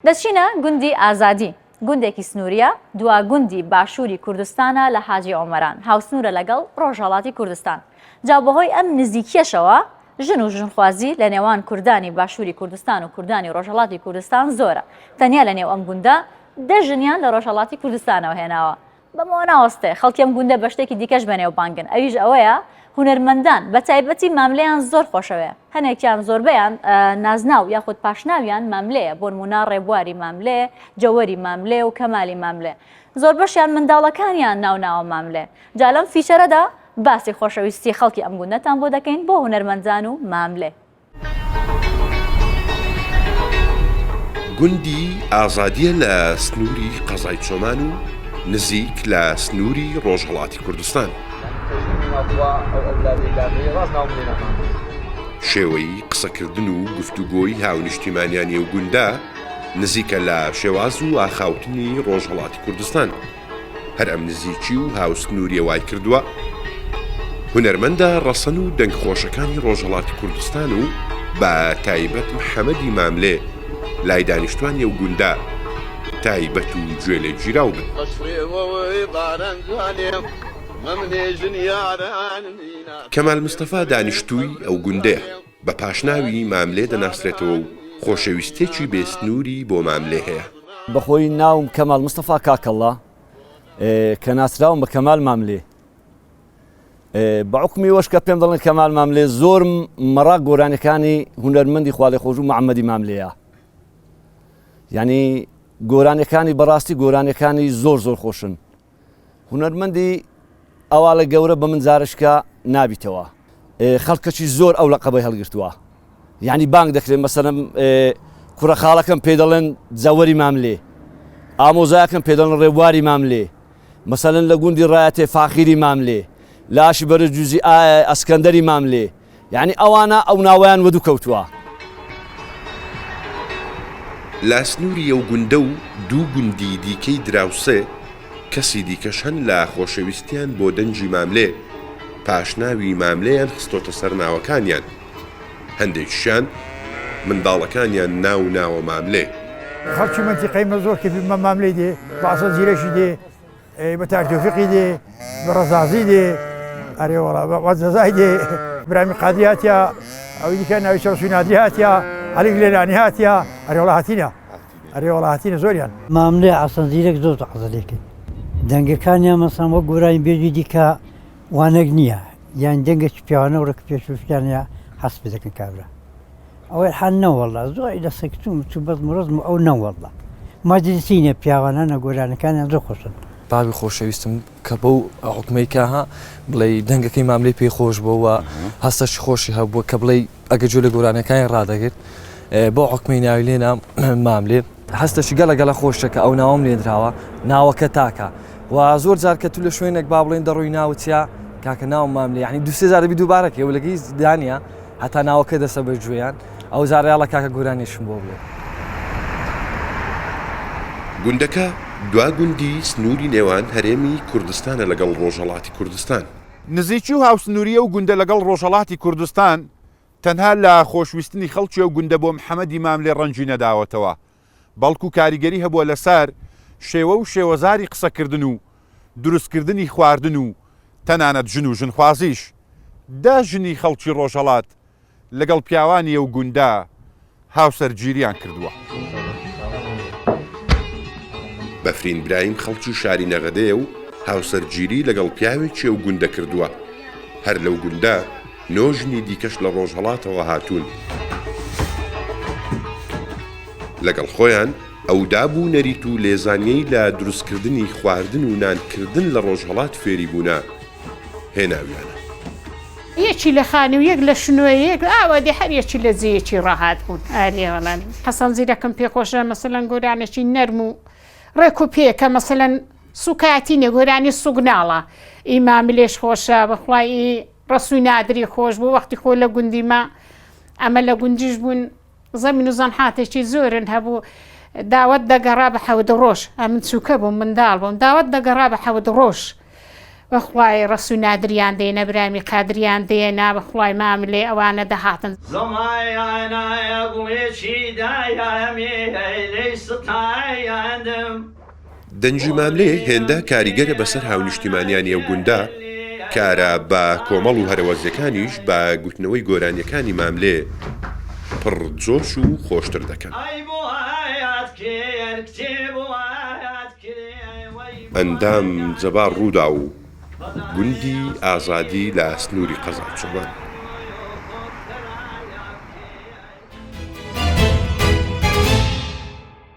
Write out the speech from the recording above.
دەچینە گوندی ئازادی گوندێکی سنووریە دوا گوندی باشووری کوردستانە لە حاجی عومەران هاوسنوورە لەگەڵ ڕۆژهەڵاتی کوردستان جا بەهۆی ئەم نزیکیەشەوە ژن و ژنخوازی لە نێوان کوردانی باشووری کوردستان و کوردانی ڕۆژهەڵاتی کوردستان زۆرە تەنیا لە نێو ئەم گوندە دەژنیان لە ڕۆژهەڵاتی کوردستانەوە هێناوە بەمەوە ناوەستێ خەڵکی ئەم گوندە بە شتێکی دیکەش بەنێوبانگن ئەویش ئەوەیە هونەرمەندان بە تایبەتی ماملەیان زۆر خۆشەوەیە هەنێکیان زۆربەیان نازناو یاخود پاشناویان ماملەیە بۆ نمونا ڕێبواری ماملێ جەوەری ماملێ و کەمالی ماملێ زۆر بەشیان منداڵەکانیان ناوناوە ماملێ جا لەم فیچەرەدا باسی خۆشەویستی خەڵکی ئەم گوندەتان بۆ دەکەین بۆ هونەرمەندان و ماملێ گوندی ئازادیە لە سنووری قەزای چۆمان و نزیک لە سنووری ڕۆژهەڵاتی کوردستان شێوەی قسەکردن و گفتوگۆی هاونیشتیمانیانی و گوندە نزیکە لە شێواز و ئاخاوتنی ڕۆژهەڵاتی کوردستان هەر ئەم نزیکی و هاوسنووریە وای کردووە هونەرمەندە ڕەسەن و دەنگخۆشەکانی ڕۆژهەڵاتی کوردستان و بە تایبەت محەممەدی ماملێ لای دانیشتوانی ئەو گوندە تایبەت و گوێ لێ گیراو بن کەمال مستەفا دانیشتووی ئەو گوندەیە بە پاشناوی ماملێ دەناسرێتەوە و خۆشەویستێکی بێسنووری بۆ ماملێ هەیە بەخۆی ناوم کەمال مستەفا کاکەڵڵا کە ناسراوم بە کەمال ماملێ بەعوقمی وەش کە پێم دەڵێن کەمال ماملێ زۆر مەڕا گۆرانەکانی هونەرمەندی خواڵێخۆش و محەممەدی ماملەیە یعنی گۆرانەکانی بەڕاستی گۆرانەکانی زۆر خۆشن هونەرمەندی ئەواڵە گەورە بە من زارشکە نابیتەوە خەڵکەکی زۆر ئەو لەقەبەی هەڵگرتووە یعنی بانگ دەکرێت مەسەلەن کوڕە خاڵەکەم پێ دەڵێن جەوەری ماملێ ئامۆزایەکەم پێ دەڵێن ڕێبواری ماملێ مەسەلەن لە گوندی ڕایەتێ فاخیری ماملێ لاشی بەرە جوزی ئەسکەندەری ماملێ یعنی ئەوانە ئەو ناویان وەدوو کەوتووە لا سنووری ئەو گوندە و دوو گوندی دیکەی دراوسێ کەسی دیکەش هەن لە خۆشەویستیان بۆ دەنجی ماملێ پاشناوی ماملەیان خستۆتە سەر ناوەکانیان هەندێکیشیان منداڵەکانیان ناوە ماملێ خەڵکی منتیقەی مە زۆر کە بمە ماملەی دێ بەعسە زیرەشی دێ بە تاکتۆفیقی دێ بە ڕەزازی دێ ئەرێوەڵا وەزەزای دێ برامی قادی هاتیە ئەوی دیکە ناوی شەڕسوی نادری هاتیە هەڵێک لێرانی هاتیە ئەرێوەڵا هاتینە ئەرێوەڵا هاتینە زۆریان ماملێ ئاسان زیرەک زۆر قەزەلێکن دەنگەکانیان مەسان وە گۆرانی بێژی دیکە وانەک نییە یان دەنگێکی پیاوانە وڕێک پێشوشتیانە حەسب دەکەن کابرا ئەوەی حال نەوەڵا زۆری دەسەکتوم چوو بەزم ڕزم ئەو نەوەڵا ماجلیسینە پیاوانانە گۆرانەکانیان زۆر خۆشن بابی خۆشەویستم کە بەو حکومەیکەها بڵێ دەنگەکەی ماملەی پێی خۆش بووە هەستەشی خۆشی هەبووە کە بڵێ ئەگە جۆ لە گۆرانەکانی ڕادەگرت بۆ حکومەی ناوی لێنە ماملێ هەستەشی گەلە خۆشە کە ئەو ناوم لێدراوە ناوەکە تاکە و زۆر جار کە تو لە شوێنێک با بڵێن دەڕۆی ناوچیا کاکە ناوم ماملێ یعنی دو سێ زارەبی دووبارەکە و لەگەی دانیە هەتا ناوەکە دەسە بە گوێیان ئەو زارەیاڵە کاکە گۆرانیشم بۆ بڵێ گوندەکە دوا گوندی سنووری نێوان هەرێمی کوردستانە لەگەڵ ڕۆژهەڵاتی کوردستان نزیکی و هاوسنووریە و گوندە لەگەڵ ڕۆژهەڵاتی کوردستان تەنها لە خۆشویستنی خەڵکی و گوندە بۆ محەممەدی ماملێ ڕەنجی نەداوەتەوە بەڵکو کاریگەری هەبووە لەسەر شێوە و شێوەزاری قسەکردن و دروستکردنی خواردن و تەنانەت ژن و ژنخوازیش ژنی خەڵکی ڕۆژهەڵات لەگەڵ پیاوانی ئەو گوندە هاوسەرگیریان کردووە بەفرین برایم خەڵکی شاری نەغەدەیە و هاوسەرگیری لەگەڵ پیاوێکی ئەو گوندە کردووە هەر لەو گوندە نۆژنی دیکەش لە ڕۆژهەڵاتەوە هاتوون لەگەڵ خۆیان ئەو دابوو نەریت و لێزانیەی لە دروستکردنی خواردن و نانکردن لە ڕۆژهەڵات فێری بوونا هێناویانە یەکی لە خانە و یەک لە شنوۆیەک ئاوا دێ هەر یەکی لە جێیەکی ڕاهات بوون ئارێوەڵان حەسەن زیرەکەم پێخۆشە مەسەلەن گۆرانێکی نەرم و ڕێک و پێکە مەسەلەن سوکاتینە گۆرانی سوگناڵە ئیماملێش خۆشە بەخوای ڕەسووی نادری خۆش بوو وەختی خۆ لە گوندیمە ئەمە لە گوندیش بوون زەمین و زەنحاتێکی زۆرن هەبوو داوت دەگەڕا بە حەوت ڕۆژ ئەمن چووکە بووم منداڵ بووم داوت دەگەڕا بە حەوت ڕۆژ بەخوای ڕسو نادریان دێنە برامی قادریان دێنا بەخوای ماملێ ئەوانە دەهاتن زمایانایە گوڵێکی دایامی لەی ستایاندم دەنجی ماملێ هێندە کاریگەرە بەسەر هاونیشتیمانیانی ئەو گوندە کارە بە کۆمەڵ و هەرەوەزیەکانیش بە گوتنەوەی گۆرانیەکانی ماملێ پڕ جۆش و خۆشتر دەکەن. ئەندام جەبار ڕوودا و گوندی ئازادی لە سنووری قەزاقچۆبان.